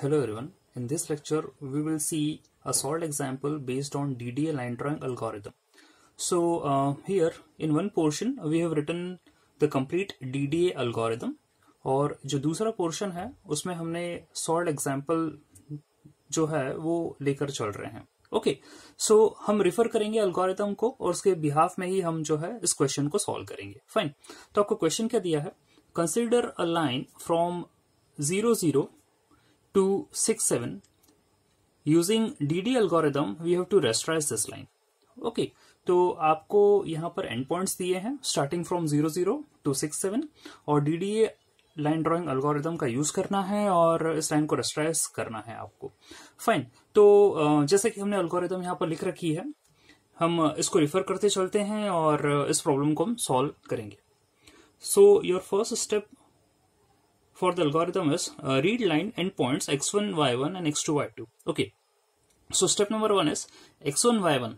Hello everyone. In this lecture, we will see a solved example based on DDA line drawing algorithm. So here in one portion we have written the complete DDA algorithm और जो दूसरा portion है उसमें हमने solve example जो है वो लेकर चल रहे हैं. ओके, सो हम रिफर करेंगे एल्गोरिथम को और उसके बिहाफ में ही हम जो है इस क्वेश्चन को सॉल्व करेंगे. फाइन, तो आपको क्वेश्चन क्या दिया है? Consider a line from 00 to 67 using DD algorithm we have to rasterize this line. Okay, तो आपको यहाँ पर एंड पॉइंट्स दिए हैं स्टार्टिंग फ्रॉम 00 to 67 और DDA लाइन ड्राइंग एल्गोरिथम का यूज करना है और इस लाइन को रेस्टराइज करना है आपको. फाइन, तो जैसे कि हमने एल्गोरिथम यहाँ पर लिख रखी है, हम इसको रिफर करते चलते हैं और इस प्रॉब्लम को हम सॉल्व करेंगे. So your first step for the algorithm is read line endpoints x1 y1 and x2 y2. okay, so step number 1 is x1 y1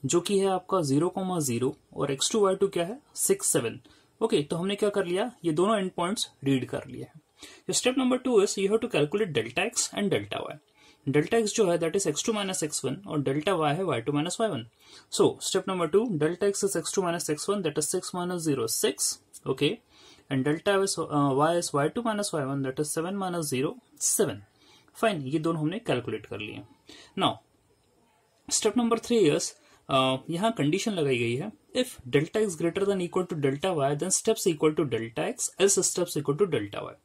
जो कि है आपका 0,0 और x2 y2 क्या है 6 7. ओके, तो हमने क्या कर लिया, ये दोनों एंड पॉइंट्स रीड कर लिए हैं. Step number 2 is you have to calculate delta x and delta y. Delta x जो है that is x2 minus x1 और डेल्टा वाई है y2 minus y1. So step number 2, delta x is x2 minus x1 that is 6 minus 0 6. Okay, and delta is y is y2 minus y1 that is 7 minus 0 7. Fine, ये दोनों हमने calculate कर लिए. Now step number 3 is यहाँ condition लगाई गई है, if delta x greater than equal to delta y then steps equal to delta x else steps equal to delta y.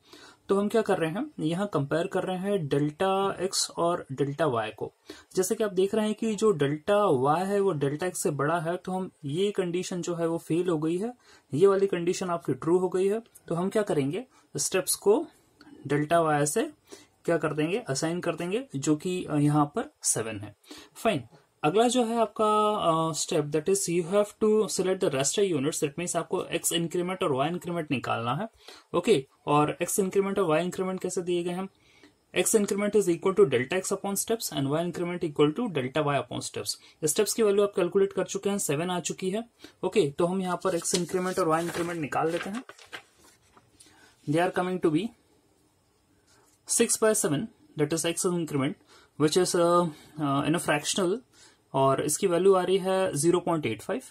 तो हम क्या कर रहे हैं, यहाँ कंपेयर कर रहे हैं डेल्टा एक्स और डेल्टा वाई को. जैसे कि आप देख रहे हैं कि जो डेल्टा वाई है वो डेल्टा एक्स से बड़ा है, तो हम ये कंडीशन जो है वो फेल हो गई है, ये वाली कंडीशन आपकी ट्रू हो गई है. तो हम क्या करेंगे, स्टेप्स को डेल्टा वाई से क्या कर देंगे, असाइन कर देंगे, जो कि यहाँ पर 7 है. फाइन, अगला जो है आपका step that is you have to select the raster units. That means आपको एक्स इंक्रीमेंट और वाई इंक्रीमेंट निकालना है. ओके, और एक्स इंक्रीमेंट और वाई इंक्रीमेंट कैसे दिए गए हैं, x increment is equal to delta x upon steps and y increment equal to delta y upon steps. Steps की वैल्यू आप कैलकुलेट कर चुके हैं, 7 आ चुकी है. ओके, तो हम यहाँ पर एक्स इंक्रीमेंट और वाई इंक्रीमेंट निकाल लेते हैं. They are coming to be 6/7 that is x increment which is in a fractional और इसकी वैल्यू आ रही है 0.85.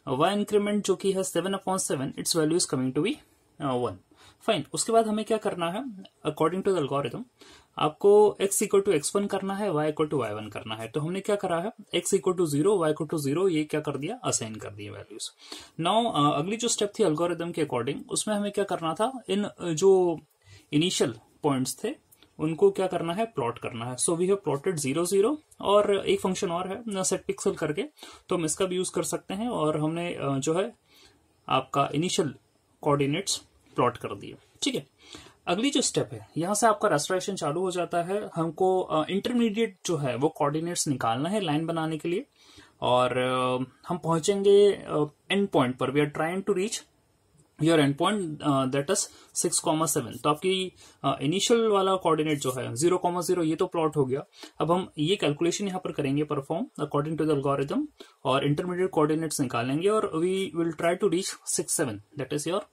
वाई इंक्रीमेंट जो कि है 7/7, its value is coming to be 1. Fine, उसके बाद हमें क्या करना है, अकॉर्डिंग टू द एल्गोरिथम आपको x इक्वल टू x1 करना है, y इक्वल टू y1 करना है. तो हमने क्या करा है, x equal to 0, y equal to 0, ये क्या कर दिया, असाइन कर दिए वैल्यूज. नाउ अगली जो स्टेप थी एल्गोरिथम के अकॉर्डिंग, उसमें हमें क्या करना था, इन जो इनिशियल पॉइंट्स थे उनको क्या करना है, प्लॉट करना है. सो वी हैव प्लॉटेड 0 0 और एक फंक्शन और है सेट पिक्सल करके, तो हम इसका भी यूज कर सकते हैं. और हमने जो है आपका इनिशियल कोऑर्डिनेट्स प्लॉट कर दिए. ठीक है, अगली जो स्टेप है, यहां से आपका रेस्टोरेशन चालू हो जाता है. हमको इंटरमीडिएट जो है वो कोऑर्डिनेट्स निकालना है लाइन बनाने के लिए, और हम पहुंचेंगे एंड पॉइंट पर. We are trying to reach your end point that is 6,7. तो आपकी इनिशियल वाला कोऑर्डिनेट जो है 0,0 ये तो प्लॉट हो गया. अब हम ये कैलकुलेशन यहाँ पर करेंगे perform according to the algorithm और इंटरमीडिएट कोऑर्डिनेट्स निकालेंगे और we will try to reach 6,7 that is your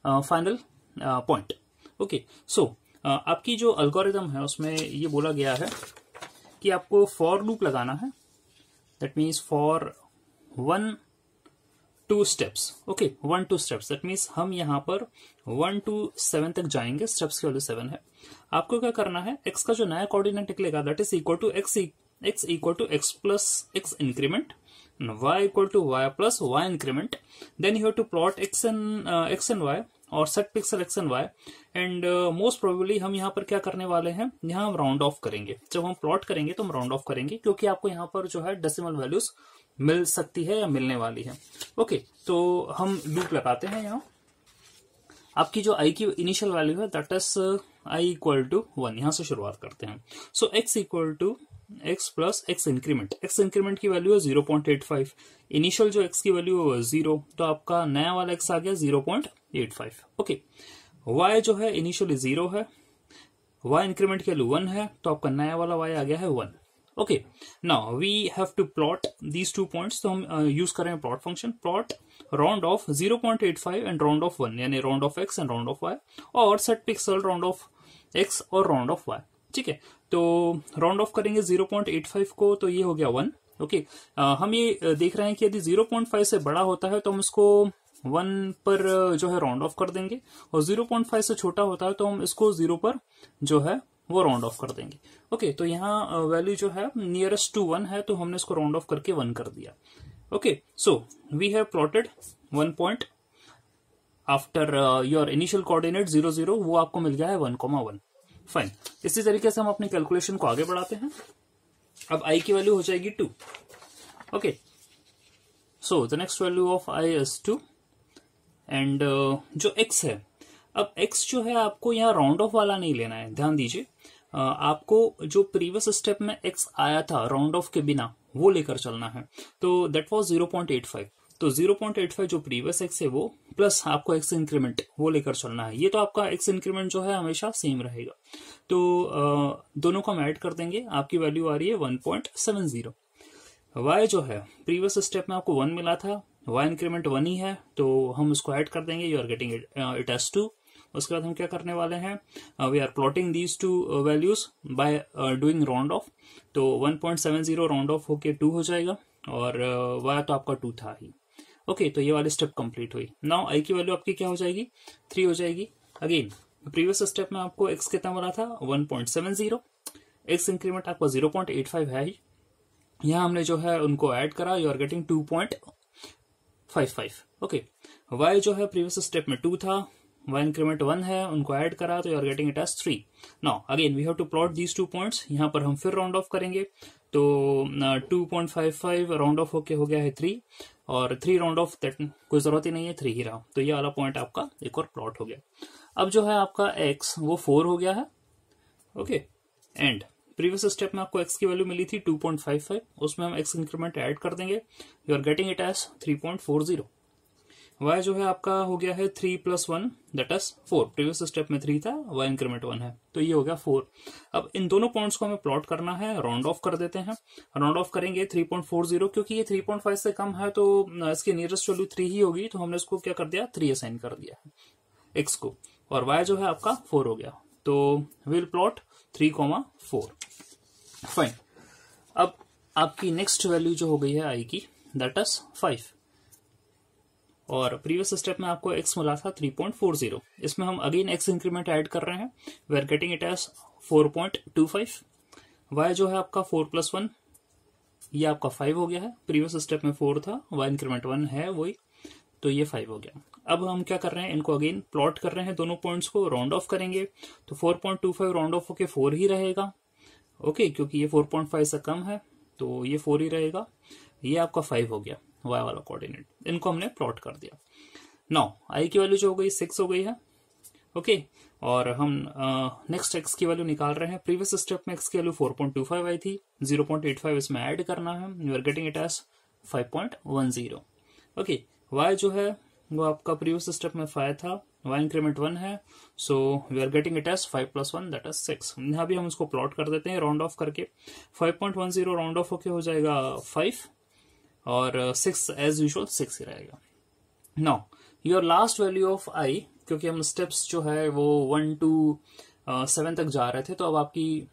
final point. Okay, so आपकी जो एल्गोरिथम है उसमें ये बोला गया है कि आपको फॉर लूप लगाना है. That means for 1 2 steps. Okay, 1 2 steps. That means हम यहाँ पर 1 to 7 तक जाएंगे. स्टेप्स की वैल्यू 7 है. आपको क्या करना है, x का जो नया कोऑर्डिनेट निकलेगा that is equal to x equal to x plus x increment, y equal to y plus y increment. Then you have to plot x and y और set pixel x and y. And most probably हम यहाँ पर क्या करने वाले हैं, यहाँ हम राउंड ऑफ करेंगे. जब हम प्लॉट करेंगे तो हम राउंड ऑफ करेंगे, क्योंकि आपको यहाँ पर जो है डेसिमल वैल्यूज मिल सकती है या मिलने वाली है. ओके, तो हम लूप लगाते हैं. यहाँ आपकी जो i की इनिशियल वैल्यू है that is i equal to 1. यहां से शुरुआत करते हैं. So x equal to x plus x increment. x increment की वैल्यू है 0.85. इनिशियल जो x की वैल्यू है 0, तो आपका नया वाला x आ गया 0.85. ओके, y जो है इनिशियली 0 है, y इंक्रीमेंट की वैल्यू 1 है, तो आपका नया वाला y आ गया है 1. Okay, now we have to plot these 2 points. तो हम यूज करें plot function, plot round off 0.85 and round off 1, यानी round off x and round off y, और set pixel round off x और राउंड ऑफ y. ठीक है, तो round of करेंगे 0.85 को तो ये हो गया 1। ओके, हम ये देख रहे हैं कि यदि 0.5 से बड़ा होता है तो हम इसको 1 पर जो है राउंड ऑफ कर देंगे, और 0.5 से छोटा होता है तो हम इसको 0 पर जो है वो राउंड ऑफ कर देंगे। ओके, तो यहाँ वैल्यू जो है नियरेस्ट टू 1 है, तो हमने इसको राउंड ऑफ करके 1 कर दिया। Okay, so we have plotted 1 point after your initial coordinate 0 0, वो आपको मिल गया है 1,1। फाइन, इसी तरीके से हम अपनी कैलकुलेशन को आगे बढ़ाते हैं। अब i की वैल्यू हो जाएगी 2। Okay, so the next value of i is 2 and जो x है, अब x जो है आपको यहाँ राउंड ऑफ वाला नहीं लेना है, ध्यान दीजिए। आपको जो प्रीवियस स्टेप में x आया था राउंड ऑफ के बिना वो लेकर चलना है, तो दैट वाज 0.85। तो 0.85 जो प्रीवियस x है वो प्लस आपको x इंक्रीमेंट वो लेकर चलना है। ये तो आपका x इंक्रीमेंट जो है हमेशा सेम रहेगा, तो दोनों को हम ऐड कर देंगे, आपकी वैल्यू आ रही है 1.70। y जो है प्रीवियस स्टेप में आपको 1 मिला था, y इंक्रीमेंट 1 ही है, तो हम उसको ऐड कर देंगे, you are getting it as 2। उसके बाद हम क्या करने वाले हैं, we are plotting these two values by doing round off. तो 1.70 राउंड ऑफ होके 2 हो जाएगा, और y तो आपका 2 था ही। ओके, तो ये वाली स्टेप कंप्लीट हुई। नाउ i की वैल्यू आपकी क्या हो जाएगी, 3 हो जाएगी। अगेन प्रीवियस स्टेप में आपको x कितना मिला था, 1.70, x इंक्रीमेंट आपका 0.85 है ही, यहाँ हमने जो है उनको ऐड करा, you are getting 2.55। Okay, y जो है प्रीवियस स्टेप में 2 था, y इंक्रीमेंट 1 है, उनको ऐड करा तो you are getting it as 3। Now again we have to plot these 2 points, यहाँ पर हम फिर राउंड ऑफ करेंगे, तो 2.55 राउंड ऑफ होके हो गया है 3, और 3 राउंड ऑफ दैट कोई जरूरत ही नहीं है, 3 ही रहा, तो ये वाला पॉइंट आपका एक और प्लॉट हो गया। अब जो है आपका x वो 4 हो गया है। ओके, एंड प्रीवियस स्टेप में आपको x की वैल्यू मिली थी 2.55, उसमें हम x इंक्रीमेंट ऐड कर देंगे, you are getting it as 3.40। y जो है आपका हो गया है 3 + 1 दैट इज 4, प्रीवियस स्टेप में 3 था, y इंक्रीमेंट 1 है, तो ये हो गया 4। अब इन दोनों पॉइंट्स को हमें प्लॉट करना है, राउंड ऑफ कर देते हैं। राउंड ऑफ करेंगे 3.40, क्योंकि ये 3.5 से कम है तो इसकी नियरेस्ट वैल्यू 3 ही होगी, तो हमने इसको क्या कर दिया, 3 असाइन कर दिया है x को, और y जो है आपका 4 हो गया, तो विल प्लॉट 3,4। फाइन, अब आपकी नेक्स्ट वैल्यू जो हो गई है i की, दैट इज 5, और प्रीवियस स्टेप में आपको x मिला था 3.40, इसमें हम अगेन x इंक्रीमेंट ऐड कर रहे हैं, we are getting it as 4.25। y जो है आपका 4 + 1, ये आपका 5 हो गया है, प्रीवियस स्टेप में 4 था, y इंक्रीमेंट 1 है वही, तो ये 5 हो गया। अब हम क्या कर रहे हैं, इनको अगेन प्लॉट कर रहे हैं, दोनों पॉइंट्स को राउंड ऑफ करेंगे, तो 4.25 राउंड ऑफ होके 4 ही रहेगा। ओके, क्योंकि ये 4.5 से कम है तो ये 4 ही रहेगा, ये आपका 5 हो गया y वाला कोऑर्डिनेट, इनको हमने प्लॉट कर दिया। नाउ i की वैल्यू जो हो गई 6 हो गई है। ओके, और हम नेक्स्ट x की वैल्यू निकाल रहे हैं, प्रीवियस स्टेप में x की वैल्यू 4.25 आई थी, 0.85 इसमें ऐड करना है, you are getting it as 5.10। Okay, y जो है वो आपका प्रीवियस स्टेप में 5 था, y इंक्रीमेंट 1 है, so we are getting it as 5 + 1 that is 6। यहाँ भी हम इसको प्लॉट कर देते हैं राउंड ऑफ करके, 5.10 राउंड ऑफ होके हो जाएगा 5, और 6 एज यूजुअल 6 ही रहेगा। Now your last value of i, क्योंकि हम स्टेप्स जो है वो 1 to 7 तक जा रहे थे, तो अब आपकी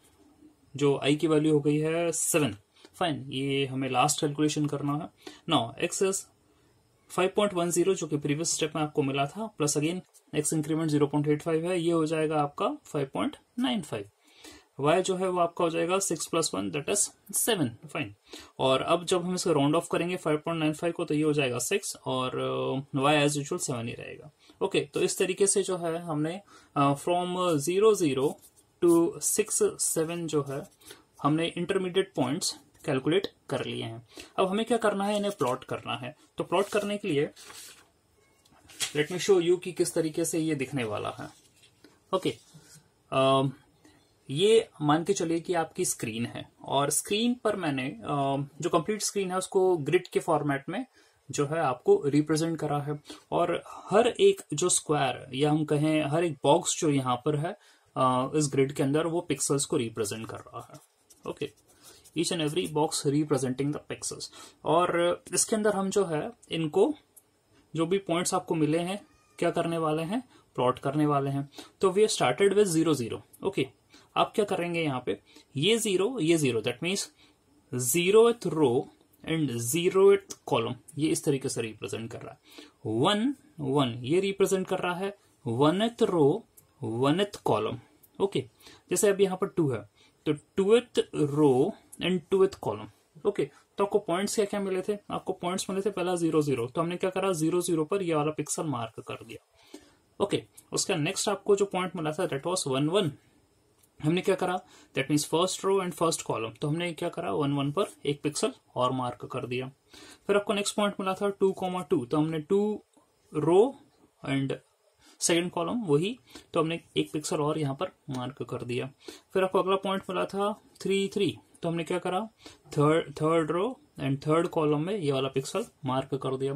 जो i की वैल्यू हो गई है 7। फाइन, ये हमें लास्ट कैलकुलेशन करना है। नाउ x इज 5.10 जो कि प्रीवियस स्टेप में आपको मिला था, प्लस अगेन x इंक्रीमेंट 0.85 है, ये हो जाएगा आपका 5.95। y जो है वो आपका हो जाएगा 6 + 1 दैट इज 7। फाइन, और अब जब हम इसको राउंड ऑफ करेंगे 5.95 को, तो ये हो जाएगा 6, और y एज यूजुअल 7 ही रहेगा। ओके, तो इस तरीके से जो है हमने फ्रॉम 0 0 to 6 7 जो है हमने इंटरमीडिएट पॉइंट्स कैलकुलेट कर लिए हैं। अब हमें क्या करना है, इन्हें प्लॉट करना है। तो प्लॉट करने के लिए लेट मी शो यू कि किस तरीके से ये दिखने वाला है। ओके, ये मान के चलिए कि आपकी स्क्रीन है, और स्क्रीन पर मैंने जो कंप्लीट स्क्रीन है उसको ग्रिड के फॉर्मेट में जो है आपको रिप्रेजेंट करा है, और हर एक जो स्क्वायर या हम कहें हर एक बॉक्स जो यहाँ पर है इस ग्रिड के अंदर, वो पिक्सल्स को रिप्रेजेंट कर रहा है। Okay, each and every box representing the pixels, और इसके अंदर हम जो है इनको जो भी पॉइंट्स आपको मिले हैं क्या करने वाले हैं, प्लॉट करने वाले हैं। तो वी स्टार्टेड विद 0 0। ओके, आप क्या करेंगे यहाँ पे, ये zero, that means 0th row and 0th column ये इस तरीके से रिप्रेजेंट कर रहा है। 1 1 ये रिप्रेजेंट कर रहा है 1th रो 1th कॉलम। ओके, जैसे अब यहाँ पर 2 है तो 2th row and 2th column. Okay, तो आपको पॉइंट्स क्या क्या मिले थे, आपको पॉइंट्स मिले थे पहला 0 0, तो हमने क्या करा 0 0 पर ये वाला पिक्सल मार्क कर दिया। ओके, उसका नेक्स्ट आपको जो पॉइंट मिला था दैट वाज 1 1, हमने क्या करा, that means first row and first column, तो हमने क्या करा 1 1 पर एक पिक्सल और मार्क कर दिया। फिर आपको नेक्स्ट पॉइंट मिला था 2 2, तो हमने 2 रो एंड सेकेंड कॉलम वही, तो हमने एक पिक्सल और यहाँ पर मार्क कर दिया। फिर आपको अगला पॉइंट मिला था 3 3, तो हमने क्या करा third row and third column में ये वाला पिक्सल मार्क कर दिया।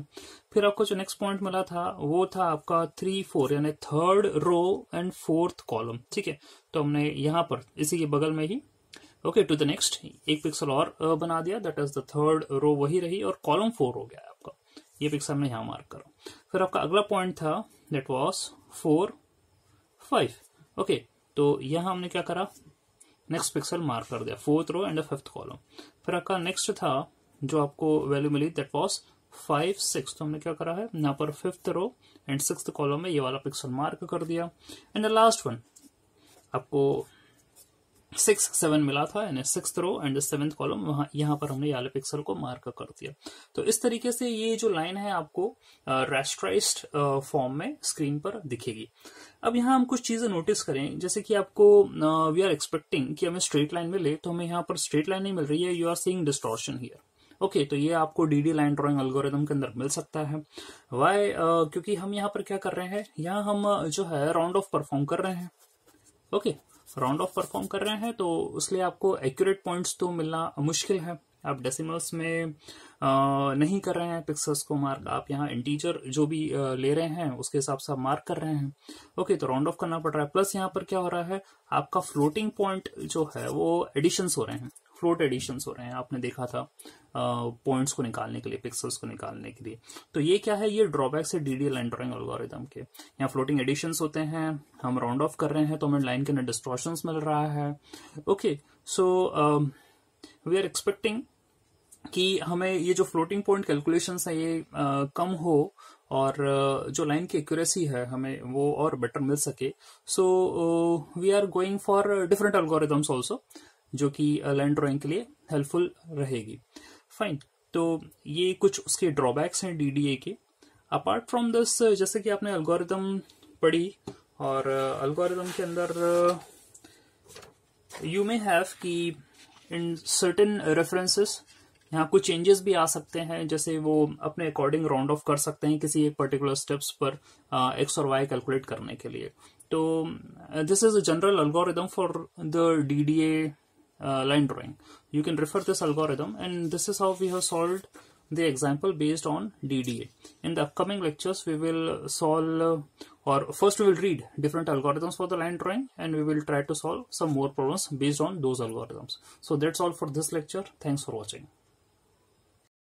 फिर आपको जो नेक्स्ट पॉइंट मिला था वो था आपका 3 4, यानी third row and fourth column. ठीक है, तो हमने यहाँ पर इसी के बगल में ही ओके टू द नेक्स्ट एक पिक्सल और बना दिया, that is the third row वही रही और कॉलम 4 हो गया आपका, ये पिक्सल हमने यहाँ मार्क करा। फिर आपका अगला पॉइंट था दैट वाज 4 5। ओके, तो यहाँ हमने क्या करा, नेक्स्ट पिक्सल मार्क कर दिया 4th row and 5th column. फिर आपका नेक्स्ट था जो आपको वैल्यू मिली दैट वाज 5 6, तो हमने क्या करा है यहाँ पर 5th row and 6th column में ये वाला पिक्सल मार्क कर दिया। एंड द लास्ट वन आपको 6 7 मिला था, यानी 6th row and 7th column, वहां यहाँ पर हमने ये वाले पिक्सल को मार्क कर दिया। तो इस तरीके से ये जो लाइन है आपको रेस्ट्राइज्ड फॉर्म में स्क्रीन पर दिखेगी। अब यहाँ हम कुछ चीजें नोटिस करें, जैसे कि आपको वी आर एक्सपेक्टिंग कि हमें स्ट्रेट लाइन मिले, तो हमें यहाँ पर स्ट्रेट लाइन नहीं मिल रही है, you are seeing distortion here. Okay, तो ये आपको डीडी लाइन ड्राइंग एल्गोरिथम के अंदर मिल सकता है। वाई? क्योंकि हम यहाँ पर क्या कर रहे हैं, यहाँ हम जो है राउंड ऑफ परफॉर्म कर रहे हैं। ओके, राउंड ऑफ परफॉर्म कर रहे हैं, तो इसलिए आपको एक्यूरेट पॉइंट्स तो मिलना मुश्किल है। आप डेसिमल्स में नहीं कर रहे हैं पिक्सल्स को मार्क, आप यहाँ इंटीजर जो भी ले रहे हैं उसके हिसाब से आप मार्क कर रहे हैं। ओके, तो राउंड ऑफ करना पड़ रहा है। प्लस यहाँ पर क्या हो रहा है, आपका फ्लोटिंग पॉइंट जो है वो एडिशंस हो रहे हैं, फ्लोट एडिशंस हो रहे हैं, आपने देखा था पॉइंट्स को निकालने के लिए, पिक्सल्स को निकालने के लिए। तो ये क्या है, ये ड्रॉबैक्स है डीडी लाइन ड्राइंग एल्गोरिथम के। यहाँ फ्लोटिंग एडिशंस होते हैं, हम राउंड ऑफ कर रहे हैं तो हमें लाइन के अंदर डिस्टॉर्शंस मिल रहा है। Okay, so we are expecting कि हमें ये जो फ्लोटिंग पॉइंट कैलकुलेशंस है ये कम हो और जो लाइन की एक्यूरेसी है हमें वो और बेटर मिल सके। So we are going for different algorithms also, जो कि लाइन ड्राइंग के लिए हेल्पफुल रहेगी। फाइन, तो ये कुछ उसके ड्रॉबैक्स हैं डीडीए के। अपार्ट फ्रॉम दिस, जैसे कि आपने एल्गोरिथम पढ़ी और एल्गोरिथम के अंदर यू मे हैव कि इन सर्टेन रेफरेंसेस यहाँ कुछ चेंजेस भी आ सकते हैं, जैसे वो अपने अकॉर्डिंग राउंड ऑफ कर सकते हैं किसी एक पर्टिकुलर स्टेप्स पर एक्स और वाई कैलकुलेट करने के लिए। तो this is a general algorithm for the DDA line drawing. You can refer this algorithm, and this is how we have solved the example based on DDA. In the upcoming lectures we will solve or first we will read different algorithms for the line drawing, and we will try to solve some more problems based on those algorithms. So that's all for this lecture. Thanks for watching.